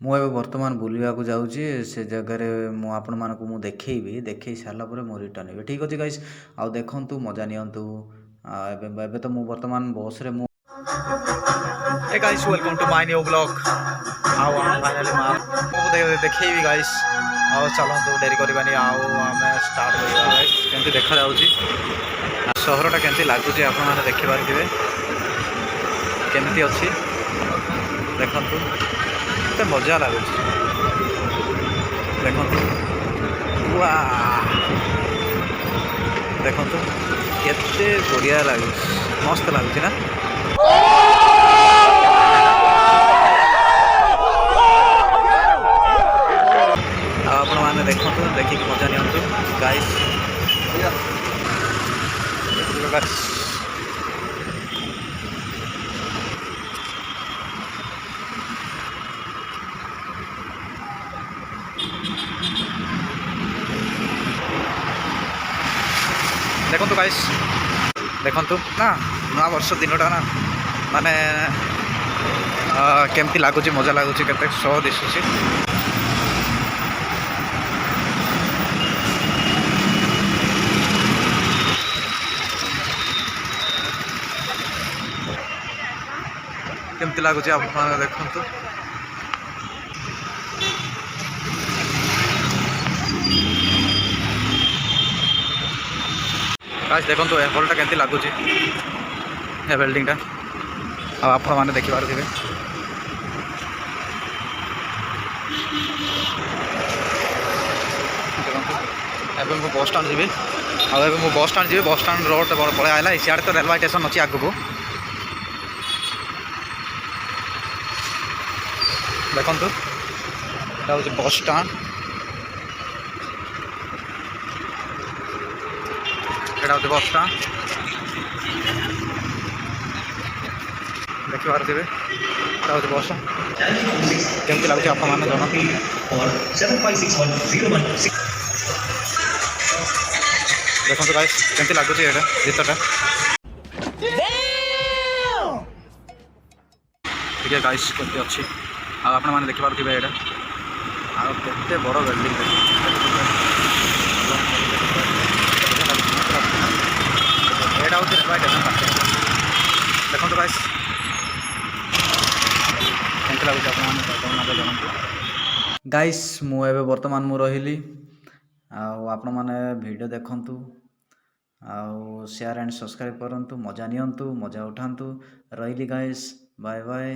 ମୁଁ ଏବେ ବର୍ତ୍ତମାନ ବୁଲିବାକୁ ଯାଉଛି ସେ ଜାଗାରେ ମୁଁ ଆପଣମାନଙ୍କୁ ମୁଁ ଦେଖେଇବି ଦେଖେଇ ସାରିଲା ପରେ ମୁଁ ରିଟର୍ନ ହେବି ଠିକ୍ ଅଛି ଗାଇସ୍ ଆଉ ଦେଖନ୍ତୁ ମଜା ନିଅନ୍ତୁ ଏବେ ଏବେ ତ ମୁଁ ବର୍ତ୍ତମାନ ବସ୍ରେ ମୁଁ Hey guys, welcome to my new vlog. ଆଉ ଆମେ ଫାଇନାଲି ମୁଁ ଦେଖେଇବି ଗାଇସ୍ ଆଉ ଚାଲନ୍ତୁ ଡେରି କରିବାନି ଆଉ ଆମେ ଷ୍ଟାର୍ଟ କରିବା ଗାଇସ୍ କେମିତି ଦେଖାଯାଉଛି ସହରଟା କେମିତି ଲାଗୁଛି ଆପଣମାନେ ଦେଖିପାରୁଥିବେ କେମିତି ଅଛି ଦେଖନ୍ତୁ କେତେ ମଜା ଲାଗୁଛି ଦେଖନ୍ତୁ ୱା ଦେଖନ୍ତୁ କେତେ ବଢ଼ିଆ ଲାଗୁଛି ମସ୍ତ ଲାଗୁଛି ନା ଆଉ ଆପଣମାନେ ଦେଖନ୍ତୁ ଦେଖିକି ମଜା ନିଅନ୍ତୁ ଗାଇସ୍ ଦେଖନ୍ତୁ ଗାଇସ୍ ଦେଖନ୍ତୁ ନା ନୂଆ ବର୍ଷ ଦିନଟା ନା ମାନେ କେମିତି ଲାଗୁଛି ମଜା ଲାଗୁଛି କେତେ ସହ ଦିଶୁଛି କେମିତି ଲାଗୁଛି ଆପଣମାନେ ଦେଖନ୍ତୁ ଗାଇସ୍ ଦେଖନ୍ତୁ ଏ ହଲ୍ଟା କେମିତି ଲାଗୁଛି ଏ ବିଲ୍ଡିଂଟା ଆଉ ଆପଣମାନେ ଦେଖିପାରୁଥିବେ ଦେଖନ୍ତୁ ଏବେ ମୁଁ ବସ୍ ଷ୍ଟାଣ୍ଡ ଯିବି ଆଉ ଏବେ ମୁଁ ବସ୍ ଷ୍ଟାଣ୍ଡ ଯିବି ବସ୍ ଷ୍ଟାଣ୍ଡ ରୋଡ଼ ପଳେଇ ଆସିଲା ସିଆଡ଼େ ତ ରେଲୱେ ଷ୍ଟେସନ୍ ଅଛି ଆଗକୁ ଦେଖନ୍ତୁ ଏଇଟା ହେଉଛି ବସ୍ ଷ୍ଟାଣ୍ଡ ଏଇଟା ହେଉଛି ବସ୍ ଷ୍ଟାଣ୍ଡ ଦେଖିପାରୁଥିବେ ଏଇଟା ହେଉଛି ବସ୍ କେମିତି ଲାଗୁଛି ଆପଣମାନେ ଜଣାନ୍ତୁ ଦେଖନ୍ତୁ ଗାଇସ୍ କେମିତି ଲାଗୁଛି ଏଇଟା ଗୀତଟା ଟିକେ ଗାଇସ୍ କେମିତି ଅଛି ଆଉ ଆପଣମାନେ ଦେଖିପାରୁଥିବେ ଏଇଟା ଆଉ କେତେ ବଡ଼ ବିଲ୍ଡିଂ ଏଇଟା ହେଉଛି ରେଲୱେ ଷ୍ଟେସନ୍ ପାଖରେ ଦେଖନ୍ତୁ ଗାଇସ୍ କେମିତି ଲାଗୁଛି ଆପଣମାନେ ଜଣାନ୍ତୁ ଗାଇସ୍ ମୁଁ ଏବେ ବର୍ତ୍ତମାନ ମୁଁ ରହିଲି ଆଉ ଆପଣମାନେ ଭିଡ଼ିଓ ଦେଖନ୍ତୁ ଆଉ ସେୟାର ଆଣ୍ଡ ସବସ୍କ୍ରାଇବ୍ କରନ୍ତୁ ମଜା ନିଅନ୍ତୁ ମଜା ଉଠାନ୍ତୁ ରହିଲି ଗାଇସ୍ ବାଏ ବାଏ